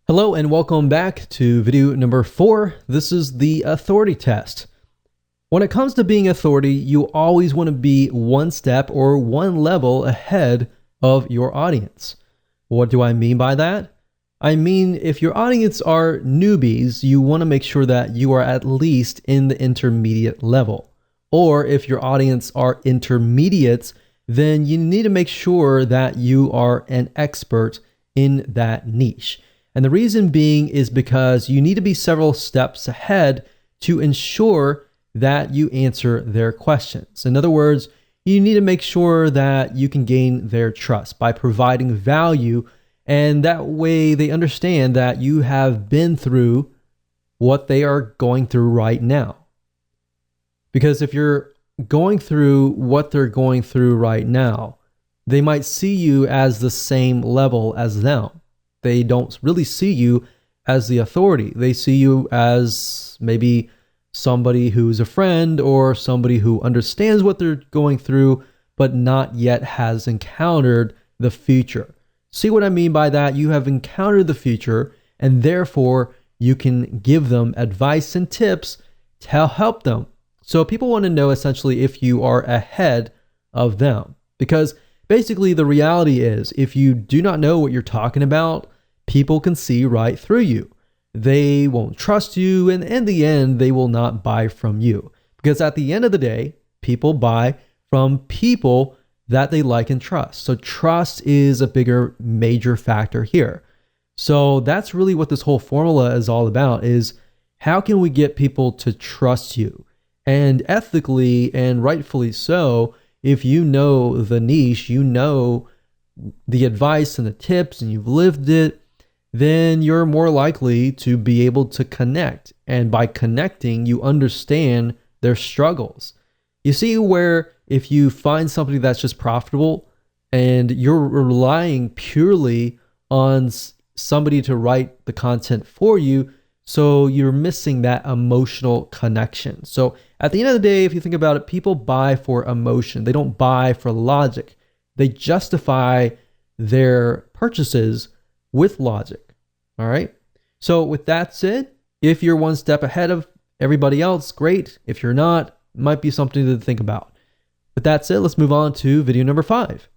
Hello and welcome back to video number 4. This is the authority test. When it comes to being authority, you always want to be one step or one level ahead of your audience. What do I mean by that? I mean, if your audience are newbies, you want to make sure that you are at least in the intermediate level. Or if your audience are intermediates, then you need to make sure that you are an expert in that niche. And the reason being is because you need to be several steps ahead to ensure that you answer their questions. In other words, you need to make sure that you can gain their trust by providing value, and that way they understand that you have been through what they are going through right now. Because if you're going through what they're going through right now, they might see you as the same level as them. They don't really see you as the authority. They see you as maybe somebody who's a friend or somebody who understands what they're going through, but not yet has encountered the future. See what I mean by that? You have encountered the future, and therefore you can give them advice and tips to help them. So people want to know essentially if you are ahead of them, because basically the reality is if you do not know what you're talking about, people can see right through you. They won't trust you, and in the end, they will not buy from you. Because at the end of the day, people buy from people that they like and trust. So trust is a bigger, major factor here. So that's really what this whole formula is all about, is how can we get people to trust you? And ethically and rightfully so, if you know the niche, you know the advice and the tips, and you've lived it, then you're more likely to be able to connect. And by connecting, you understand their struggles. You see where if you find somebody that's just profitable and you're relying purely on somebody to write the content for you, so you're missing that emotional connection. So at the end of the day, if you think about it, people buy for emotion. They don't buy for logic. They justify their purchases with logic. All right. So with that said, if you're one step ahead of everybody else, great. If you're not, it might be something to think about. With that said, let's move on to video number 5.